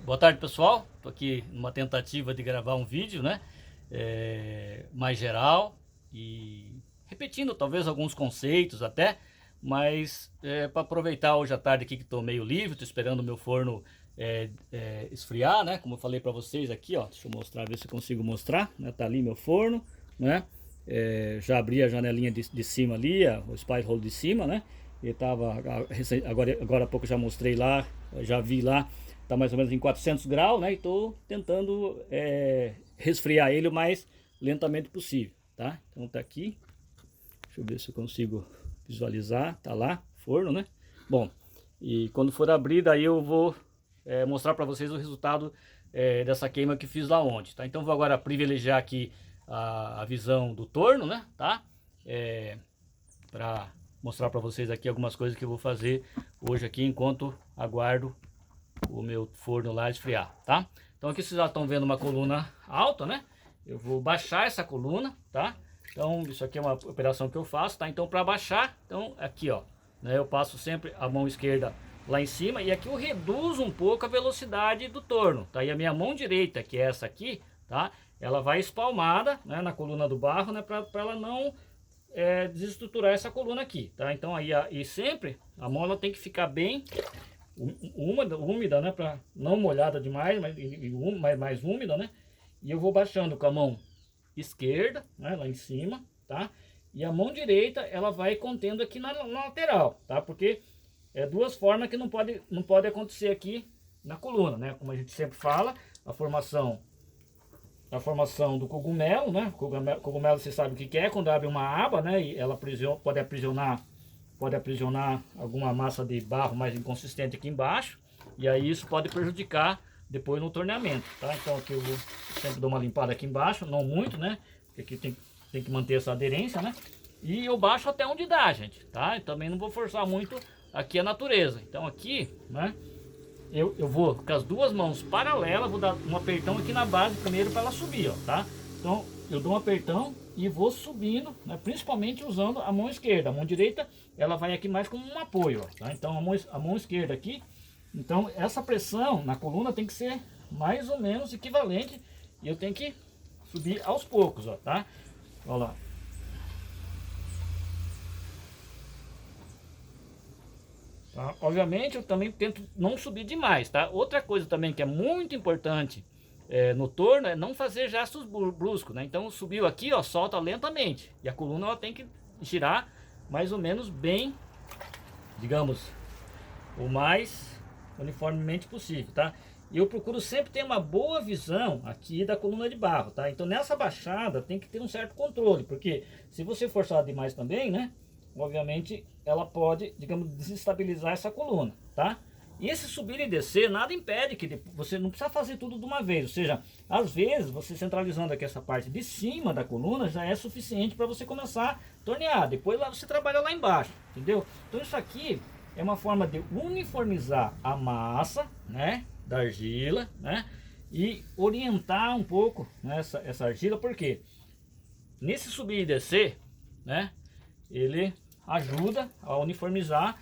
Boa tarde, pessoal. Estou aqui numa tentativa de gravar um vídeo, né? Mais geral e repetindo talvez alguns conceitos até, mas para aproveitar hoje à tarde aqui que estou meio livre, estou esperando o meu forno esfriar, né? Como eu falei para vocês aqui, ó, deixa eu mostrar, ver se eu consigo mostrar, né? Tá ali meu forno, né? Já abri a janelinha de cima ali, o spice hole de cima, né? Ele tava agora há pouco já mostrei lá, já vi lá, tá mais ou menos em 400 graus, né? E tô tentando resfriar ele o mais lentamente possível, tá? Então tá aqui, deixa eu ver se eu consigo visualizar, tá lá, forno, né? Bom, e quando for abrir, daí eu vou mostrar para vocês o resultado dessa queima que fiz lá ontem, tá? Então vou agora privilegiar aqui a visão do torno, né? Tá? Para mostrar para vocês aqui algumas coisas que eu vou fazer hoje aqui enquanto aguardo o meu forno lá esfriar, tá? Então aqui vocês já estão vendo uma coluna alta, né? Eu vou baixar essa coluna, tá? Então isso aqui é uma operação que eu faço, tá? Então para baixar, então aqui ó, né? Eu passo sempre a mão esquerda lá em cima e aqui eu reduzo um pouco a velocidade do torno, tá? E a minha mão direita, que é essa aqui, tá? Ela vai espalmada, né, na coluna do barro, né? Para ela não desestruturar essa coluna aqui, tá? Então aí e sempre a mão ela tem que ficar bem úmida, né? Para não molhada demais, mas mais úmida, né? E eu vou baixando com a mão esquerda, né? Lá em cima, tá? E a mão direita ela vai contendo aqui na lateral, tá? Porque duas formas que não pode acontecer aqui na coluna, né? Como a gente sempre fala, a formação do cogumelo, né? Cogumelo você sabe o que é, quando abre uma aba, né? E ela pode aprisionar alguma massa de barro mais inconsistente aqui embaixo. E aí isso pode prejudicar depois no torneamento, tá? Então aqui eu sempre dou uma limpada aqui embaixo, não muito, né? Porque aqui tem que manter essa aderência, né? E eu baixo até onde dá, gente, tá? Eu também não vou forçar muito aqui a natureza. Então aqui, né? Eu vou com as duas mãos paralelas, vou dar um apertão aqui na base primeiro para ela subir, ó, tá? Então eu dou um apertão e vou subindo, né, principalmente usando a mão esquerda. A mão direita ela vai aqui mais como um apoio, ó, tá? Então a mão esquerda aqui, então essa pressão na coluna tem que ser mais ou menos equivalente e eu tenho que subir aos poucos, ó, tá? Olha lá. Tá? Obviamente eu também tento não subir demais, tá? Outra coisa também que é muito importante no torno é não fazer gestos bruscos, né? Então subiu aqui, ó, solta lentamente. E a coluna ela tem que girar mais ou menos bem, digamos, o mais uniformemente possível, tá? E eu procuro sempre ter uma boa visão aqui da coluna de barro, tá? Então nessa baixada tem que ter um certo controle, porque se você forçar demais também, né? Obviamente ela pode, digamos, desestabilizar essa coluna, tá? E esse subir e descer, nada impede que você não precisa fazer tudo de uma vez. Ou seja, às vezes você centralizando aqui essa parte de cima da coluna já é suficiente para você começar a tornear. Depois lá você trabalha lá embaixo, entendeu? Então isso aqui é uma forma de uniformizar a massa, né, da argila, né, e orientar um pouco, né, essa argila, porque nesse subir e descer, né, ele ajuda a uniformizar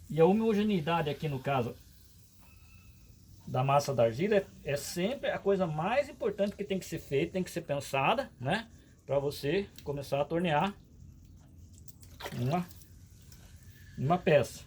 e a homogeneidade aqui no caso da massa da argila é sempre a coisa mais importante que tem que ser feita, tem que ser pensada, né, para você começar a tornear uma peça.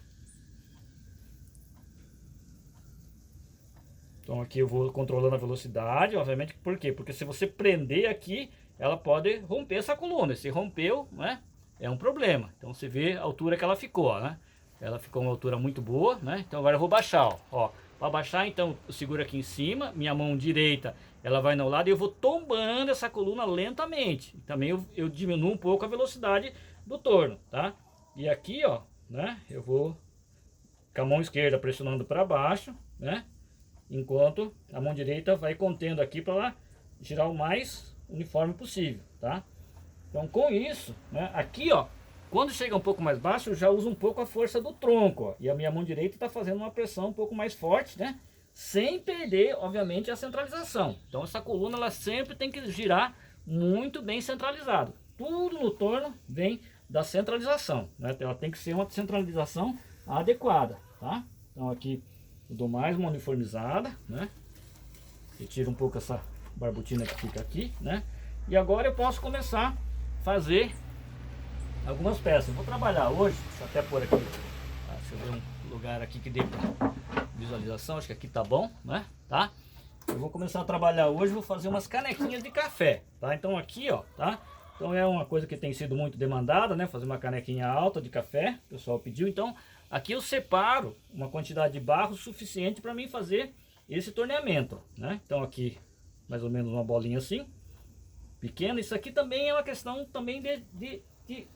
Então aqui eu vou controlando a velocidade, obviamente, por quê? Porque se você prender aqui, ela pode romper essa coluna. Se rompeu, né, é um problema. Então você vê a altura que ela ficou, né? Ela ficou uma altura muito boa, né? Então agora eu vou baixar, ó. Para baixar, então eu seguro aqui em cima, minha mão direita ela vai no lado e eu vou tombando essa coluna lentamente. Também eu diminuo um pouco a velocidade do torno, tá? E aqui, ó, né? Eu vou com a mão esquerda pressionando para baixo, né? Enquanto a mão direita vai contendo aqui para ela girar o mais uniforme possível, tá? Então com isso, né, aqui ó, quando chega um pouco mais baixo eu já uso um pouco a força do tronco, ó, e a minha mão direita está fazendo uma pressão um pouco mais forte, né? Sem perder, obviamente, a centralização. Então essa coluna ela sempre tem que girar muito bem centralizado. Tudo no torno vem da centralização, né? Ela tem que ser uma centralização adequada, tá? Então aqui Eu dou mais uma uniformizada, né? Retiro um pouco essa barbotina que fica aqui, né? E agora eu posso começar a fazer algumas peças. Eu vou trabalhar hoje, deixa eu até pôr aqui, deixa eu ver um lugar aqui que dê para visualização, acho que aqui tá bom, né? Tá? Eu vou começar a trabalhar hoje, vou fazer umas canequinhas de café, tá? Então aqui, ó, tá? Então é uma coisa que tem sido muito demandada, né? Fazer uma canequinha alta de café, o pessoal pediu. Então aqui eu separo uma quantidade de barro suficiente para mim fazer esse torneamento, né? Então aqui mais ou menos uma bolinha assim, pequena. Isso aqui também é uma questão também de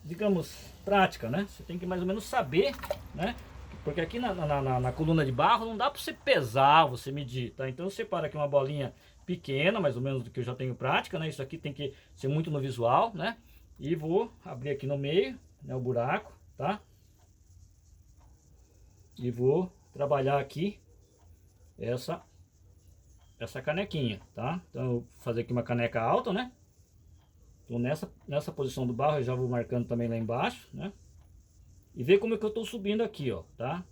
digamos, prática, né? Você tem que mais ou menos saber, né? Porque aqui na coluna de barro não dá para você pesar, você medir, tá? Então eu separo aqui uma bolinha pequena, mais ou menos do que eu já tenho prática, né? Isso aqui tem que ser muito no visual, né? E vou abrir aqui no meio, né, o buraco, tá? E vou trabalhar aqui essa canequinha, tá? Então eu vou fazer aqui uma caneca alta, né? Então nessa posição do barro eu já vou marcando também lá embaixo, né? E ver como é que eu estou subindo aqui, ó, tá?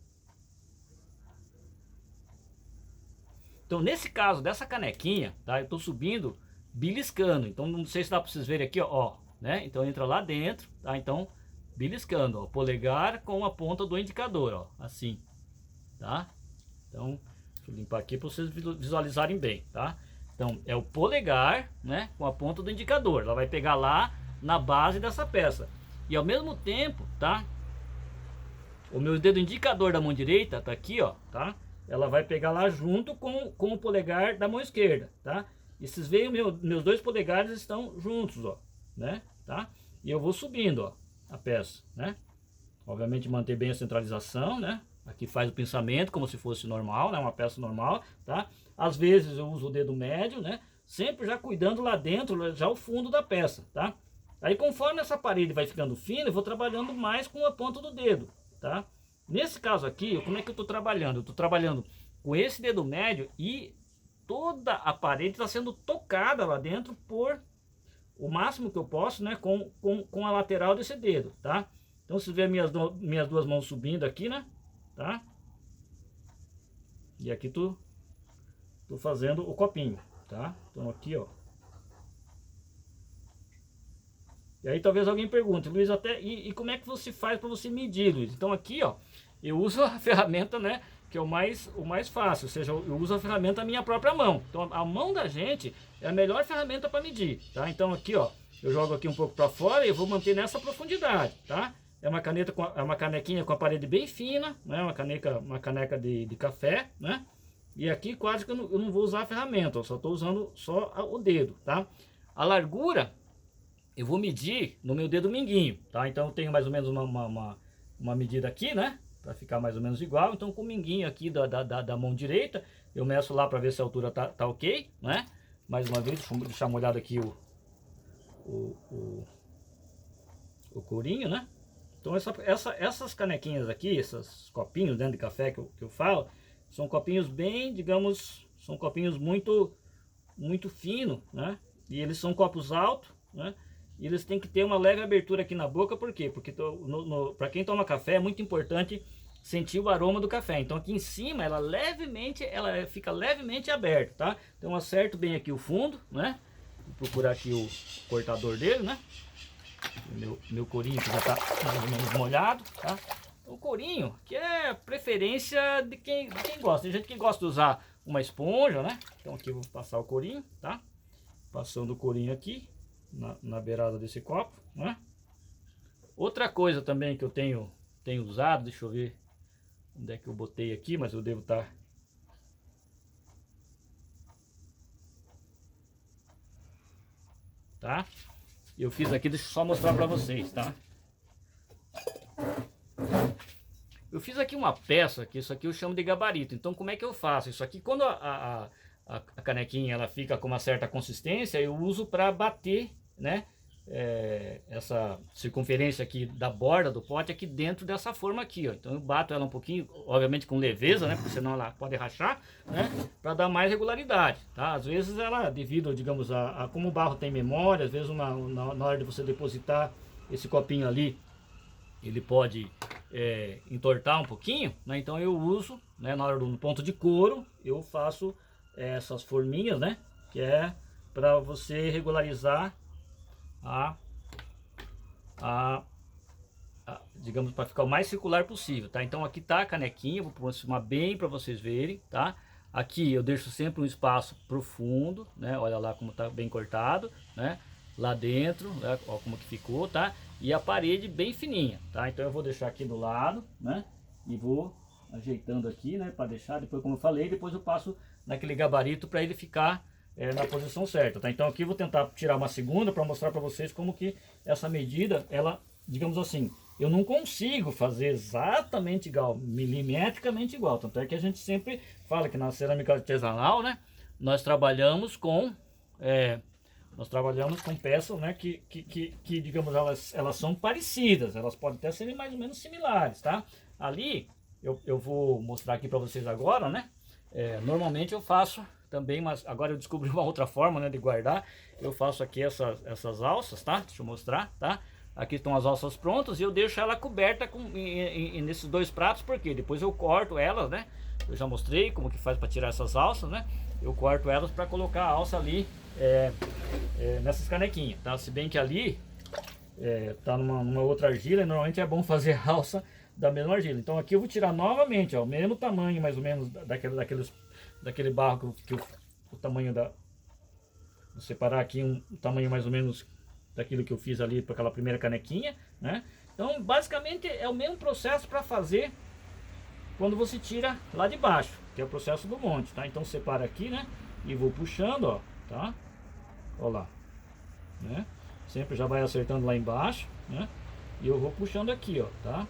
Então nesse caso dessa canequinha, tá? Eu estou subindo beliscando. Então não sei se dá para vocês verem aqui, ó, né? Então entra lá dentro, tá? Então beliscando, ó, polegar com a ponta do indicador, ó, assim, tá? Então deixa eu limpar aqui para vocês visualizarem bem, tá? Então é o polegar, né, com a ponta do indicador. Ela vai pegar lá na base dessa peça. E ao mesmo tempo, tá? O meu dedo indicador da mão direita tá aqui, ó, tá? Ela vai pegar lá junto com o polegar da mão esquerda, tá? E vocês veem, meus dois polegares estão juntos, ó, né? Tá? E eu vou subindo, ó, a peça, né? Obviamente manter bem a centralização, né? Aqui faz o pensamento como se fosse normal, né? Uma peça normal, tá? Às vezes eu uso o dedo médio, né? Sempre já cuidando lá dentro, já o fundo da peça, tá? Aí conforme essa parede vai ficando fina, eu vou trabalhando mais com a ponta do dedo, tá? Nesse caso aqui, como é que eu estou trabalhando? Eu estou trabalhando com esse dedo médio e toda a parede está sendo tocada lá dentro por o máximo que eu posso, né? Com a lateral desse dedo, tá? Então você vê minhas duas mãos subindo aqui, né? Tá? E aqui tô fazendo o copinho, tá? Então aqui, ó. E aí talvez alguém pergunte, Luiz, e como é que você faz para você medir, Luiz? Então aqui, ó, eu uso a ferramenta, né, que é o mais fácil, ou seja, eu uso a ferramenta da minha própria mão. Então a mão da gente é a melhor ferramenta para medir, tá? Então aqui, ó, eu jogo aqui um pouco para fora e eu vou manter nessa profundidade, tá? É uma caneta é uma canequinha com a parede bem fina, né? Uma caneca de café, né? E aqui quase que eu não vou usar a ferramenta, eu só estou usando só o dedo, tá? A largura eu vou medir no meu dedo mindinho, tá? Então eu tenho mais ou menos uma medida aqui, né? Para ficar mais ou menos igual. Então com o minguinho aqui da mão direita, eu meço lá para ver se a altura tá ok, né? Mais uma vez, deixa eu deixar molhado aqui o corinho, né? Então essas canequinhas aqui, esses copinhos dentro de café que eu falo, são copinhos bem, digamos, são copinhos muito fino, né? E eles são copos altos, né? E eles têm que ter uma leve abertura aqui na boca, por quê? Porque para quem toma café é muito importante sentir o aroma do café. Então aqui em cima ela fica levemente aberta, tá? Então eu acerto bem aqui o fundo, né? Vou procurar aqui o cortador dele, né? Meu corinho que já está mais ou menos molhado, tá? O corinho, que é preferência de quem gosta. Tem gente que gosta de usar uma esponja, né? Então aqui eu vou passar o corinho, tá? Passando o corinho aqui na beirada desse copo, né? Outra coisa também que eu tenho usado, deixa eu ver onde é que eu botei aqui, mas eu devo estar... Tá? Eu fiz aqui, deixa eu só mostrar para vocês, tá? Eu fiz aqui uma peça, que isso aqui eu chamo de gabarito. Então como é que eu faço? Isso aqui, quando a canequinha ela fica com uma certa consistência, eu uso para bater, né? Essa circunferência aqui da borda do pote aqui dentro dessa forma aqui, ó. Então eu bato ela um pouquinho, obviamente com leveza, né? Porque senão ela pode rachar, né? Para dar mais regularidade, tá? Às vezes ela, devido, digamos, a como o barro tem memória, às vezes na hora de você depositar esse copinho ali, ele pode entortar um pouquinho, né? Então eu uso, né, na hora do ponto de couro, eu faço essas forminhas, né? Que é para você regularizar a digamos, para ficar o mais circular possível, tá? Então aqui tá a canequinha, vou aproximar bem para vocês verem, tá? Aqui eu deixo sempre um espaço profundo, né? Olha lá como tá bem cortado, né? Lá dentro, né? Ó como que ficou, tá? E a parede bem fininha, tá? Então eu vou deixar aqui do lado, né? E vou ajeitando aqui, né? Para deixar, depois como eu falei, depois eu passo naquele gabarito para ele ficar na posição certa, tá? Então aqui eu vou tentar tirar uma segunda para mostrar para vocês como que essa medida, ela, digamos assim, eu não consigo fazer exatamente igual, milimetricamente igual. Tanto é que a gente sempre fala que na cerâmica artesanal, né, nós trabalhamos com peças, né, que digamos, elas são parecidas, elas podem até ser mais ou menos similares, tá? Ali, eu vou mostrar aqui para vocês agora, né? Normalmente eu faço também, mas agora eu descobri uma outra forma, né, de guardar. Eu faço aqui essas alças, tá? Deixa eu mostrar, tá? Aqui estão as alças prontas e eu deixo ela coberta nesses dois pratos, porque depois eu corto elas, né? Eu já mostrei como que faz para tirar essas alças, né? Eu corto elas para colocar a alça ali nessas canequinhas, tá? Se bem que ali tá numa outra argila e normalmente é bom fazer a alça da mesma argila. Então aqui eu vou tirar novamente, ó, o mesmo tamanho mais ou menos daquele barro o tamanho da... Vou separar aqui um tamanho mais ou menos daquilo que eu fiz ali para aquela primeira canequinha, né? Então basicamente é o mesmo processo para fazer quando você tira lá de baixo, que é o processo do monte, tá? Então separa aqui, né? E vou puxando, ó, tá? Ó lá, né? Sempre já vai acertando lá embaixo, né? E eu vou puxando aqui, ó, tá?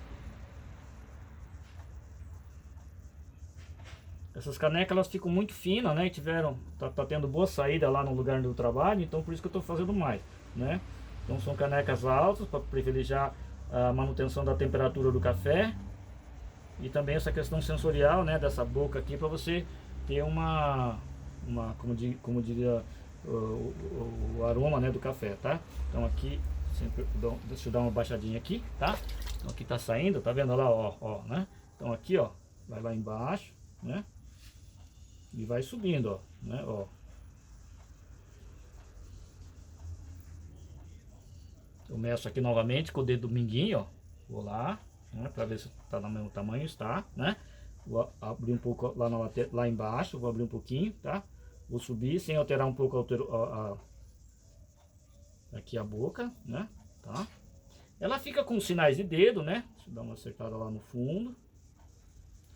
Essas canecas elas ficam muito finas, né? E tá tendo boa saída lá no lugar do trabalho, então por isso que eu tô fazendo mais, né? Então são canecas altas para privilegiar a manutenção da temperatura do café e também essa questão sensorial, né? Dessa boca aqui para você ter como diria o aroma, né? Do café, tá? Então aqui sempre deixa eu dar uma baixadinha aqui, tá? Então aqui tá saindo, tá vendo lá, ó, né? Então aqui, ó, vai lá embaixo, né? E vai subindo, ó, né? Ó. Eu meço aqui novamente com o dedo do minguinho, ó. Vou lá, né? Para ver se tá no mesmo tamanho, está, né? Vou abrir um pouco lá embaixo, vou abrir um pouquinho, tá? Vou subir sem alterar um pouco aqui a boca, né? Tá? Ela fica com sinais de dedo, né? Deixa eu dar uma acertada lá no fundo.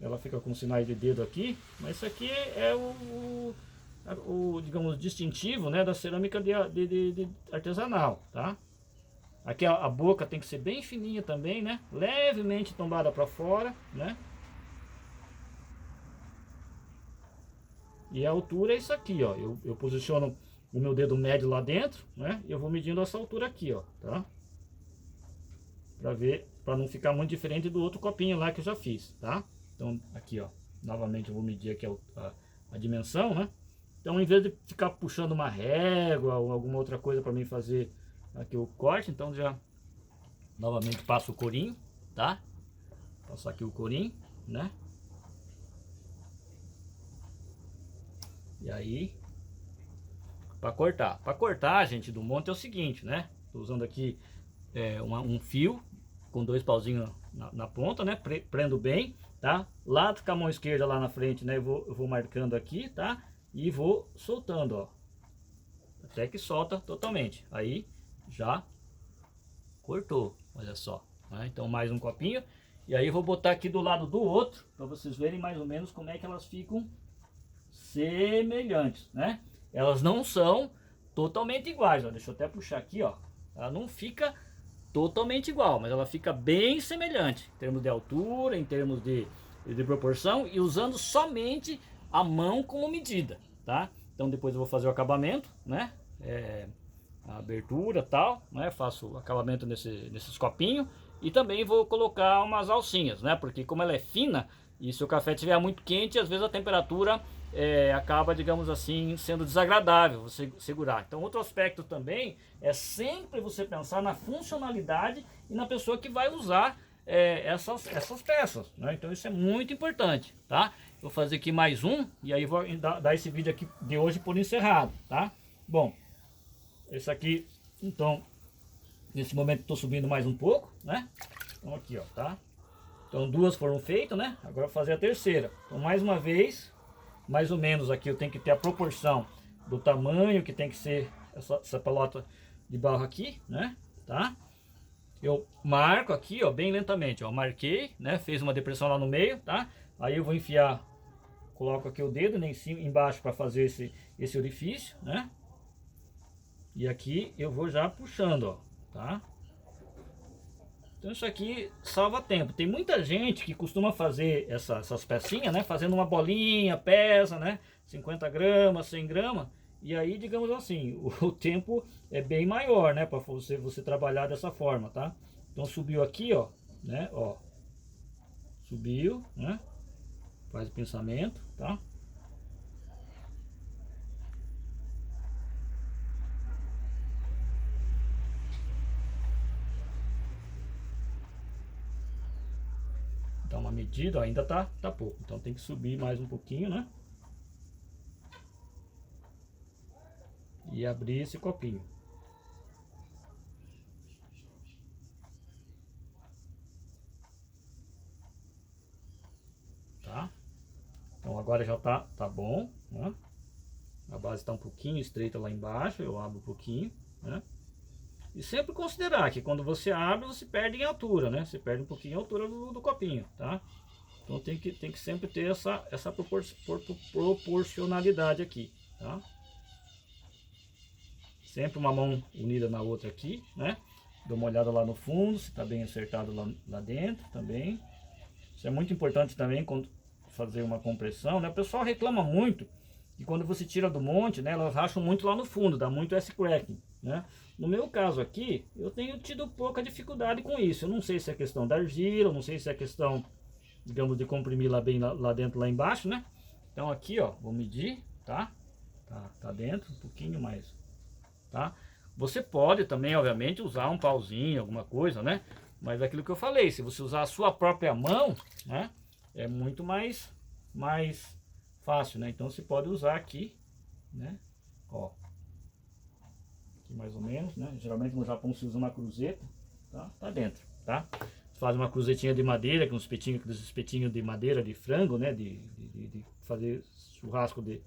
Ela fica com sinais de dedo aqui, mas isso aqui é digamos, distintivo, né, da cerâmica de artesanal, tá? Aqui a boca tem que ser bem fininha também, né? Levemente tombada para fora, né? E a altura é isso aqui, ó. Eu posiciono o meu dedo médio lá dentro, né? E eu vou medindo essa altura aqui, ó, tá? Para ver, para não ficar muito diferente do outro copinho lá que eu já fiz, tá? Então aqui, ó, novamente eu vou medir aqui a dimensão, né? Então em vez de ficar puxando uma régua ou alguma outra coisa para mim fazer aqui o corte, então já novamente passo o corinho, tá? Passar aqui o corinho, né? E aí, para cortar, gente, do monte é o seguinte, né? Tô usando aqui um fio com dois pauzinhos na ponta, né? Prendo bem, tá? Lá com a mão esquerda lá na frente, né? Eu vou marcando aqui, tá? E vou soltando, ó. Até que solta totalmente. Aí já cortou, olha só, né? Então mais um copinho. E aí eu vou botar aqui do lado do outro, para vocês verem mais ou menos como é que elas ficam semelhantes, né? Elas não são totalmente iguais, ó. Deixa eu até puxar aqui, ó. Ela não fica totalmente igual, mas ela fica bem semelhante em termos de altura, em termos de proporção, e usando somente a mão como medida, tá? Então depois eu vou fazer o acabamento, né? A abertura tal, né? Faço o acabamento nesses copinhos e também vou colocar umas alcinhas, né? Porque como ela é fina e se o café estiver muito quente, às vezes a temperatura acaba, digamos assim, sendo desagradável você segurar. Então outro aspecto também é sempre você pensar na funcionalidade e na pessoa que vai usar essas peças, né? Então isso é muito importante, tá? Vou fazer aqui mais um e aí vou dar esse vídeo aqui de hoje por encerrado, tá? Bom, esse aqui, então, nesse momento estou subindo mais um pouco, né? Então aqui, ó, tá? Então duas foram feitas, né? Agora vou fazer a terceira. Então mais uma vez, mais ou menos aqui eu tenho que ter a proporção do tamanho que tem que ser essa pelota de barro aqui, né? Tá? Eu marco aqui, ó, bem lentamente, ó, marquei, né? Fez uma depressão lá no meio, tá? Aí eu vou enfiar, coloco aqui o dedo, né, em cima, embaixo para fazer esse orifício, né? E aqui eu vou já puxando, ó, tá? Então isso aqui salva tempo. Tem muita gente que costuma fazer essas pecinhas, né? Fazendo uma bolinha, pesa, né? 50 gramas, 100 gramas. E aí, digamos assim, o tempo é bem maior, né? Para você trabalhar dessa forma, tá? Então subiu aqui, ó, né? Ó, subiu, né? Faz o pensamento, tá? Dá uma medida, ó, ainda tá pouco. Então tem que subir mais um pouquinho, né? E abrir esse copinho. Tá? Então agora já tá bom, né? A base está um pouquinho estreita lá embaixo, eu abro um pouquinho, né? E sempre considerar que quando você abre, você perde em altura, né? Você perde um pouquinho a altura do copinho, tá? Então tem que sempre ter essa proporcionalidade aqui, tá? Sempre uma mão unida na outra aqui, né? Dou uma olhada lá no fundo, se está bem acertado lá dentro também. Isso é muito importante também quando fazer uma compressão, né? O pessoal reclama muito que quando você tira do monte, né, elas racham muito lá no fundo, dá muito S-cracking, né? No meu caso aqui, eu tenho tido pouca dificuldade com isso. Eu não sei se é questão da argila, não sei se é questão, digamos, de comprimir lá bem lá dentro, lá embaixo, né? Então aqui, ó, vou medir, tá? Tá dentro, um pouquinho mais, tá? Você pode também, obviamente, usar um pauzinho, alguma coisa, né? Mas é aquilo que eu falei, se você usar a sua própria mão, né? É muito mais fácil, né? Então você pode usar aqui, né? Ó, aqui mais ou menos, né? Geralmente no Japão se usa uma cruzeta, tá? Tá dentro, tá? Você faz uma cruzetinha de madeira, com uns espetinhos de madeira de frango, né? De fazer churrasco de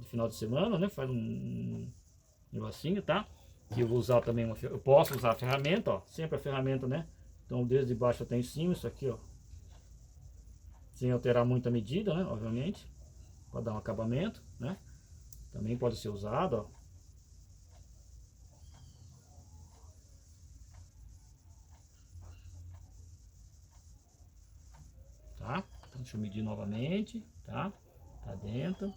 final de semana, né? Faz um negocinho, tá? Que eu vou usar também eu posso usar a ferramenta, ó, sempre a ferramenta, né? Então desde baixo até em cima, isso aqui, ó, sem alterar muito a medida, né? Obviamente, para dar um acabamento, né? Também pode ser usado, ó. Tá? Então deixa eu medir novamente, tá? Tá dentro.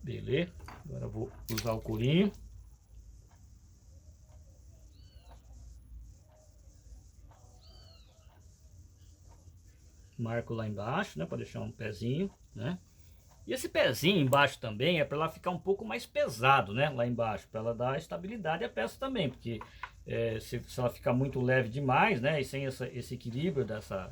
Beleza, agora eu vou usar o corinho. Marco lá embaixo, né, para deixar um pezinho, né? E esse pezinho embaixo também é para ela ficar um pouco mais pesado, né, lá embaixo, para ela dar estabilidade à peça também, porque se ela ficar muito leve demais, né, e sem esse equilíbrio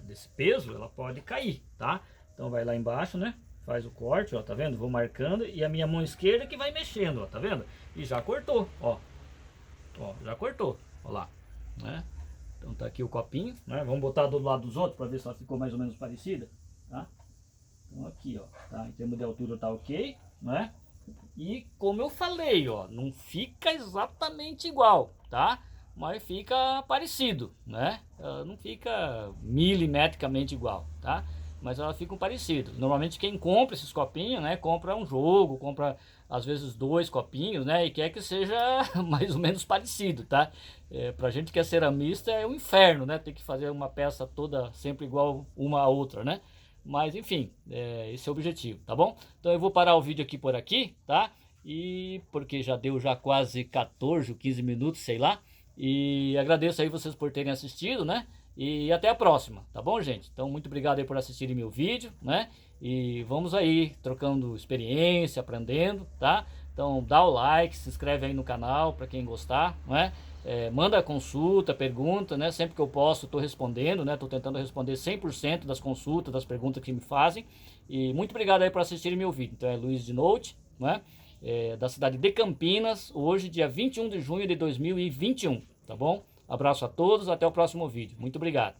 desse peso, ela pode cair, tá? Então vai lá embaixo, né? Faz o corte, ó, tá vendo? Vou marcando e a minha mão esquerda que vai mexendo, ó, tá vendo? E já cortou, ó. Ó, já cortou, ó lá, né? Então tá aqui o copinho, né? Vamos botar do lado dos outros para ver se ela ficou mais ou menos parecida, tá? Então aqui, ó, tá? Em termos de altura tá ok, né? E como eu falei, ó, não fica exatamente igual, tá? Mas fica parecido, né? Não fica milimetricamente igual, tá? Mas elas ficam parecidas. Normalmente quem compra esses copinhos, né? Compra um jogo, compra às vezes 2 copinhos, né? E quer que seja mais ou menos parecido, tá? Pra gente que é ceramista é um inferno, né? Tem que fazer uma peça toda sempre igual uma a outra, né? Mas enfim, esse é o objetivo, tá bom? Então eu vou parar o vídeo aqui por aqui, tá? E porque já deu quase 14 ou 15 minutos, sei lá. E agradeço aí vocês por terem assistido, né? E até a próxima, tá bom, gente? Então, muito obrigado aí por assistirem meu vídeo, né? E vamos aí trocando experiência, aprendendo, tá? Então, dá o like, se inscreve aí no canal para quem gostar, né? Manda consulta, pergunta, né? Sempre que eu posso, estou respondendo, né? Estou tentando responder 100% das consultas, das perguntas que me fazem. E muito obrigado aí por assistirem meu vídeo. Então, é Luiz de Note, né? Da cidade de Campinas, hoje, dia 21 de junho de 2021, tá bom? Abraço a todos, até o próximo vídeo. Muito obrigado.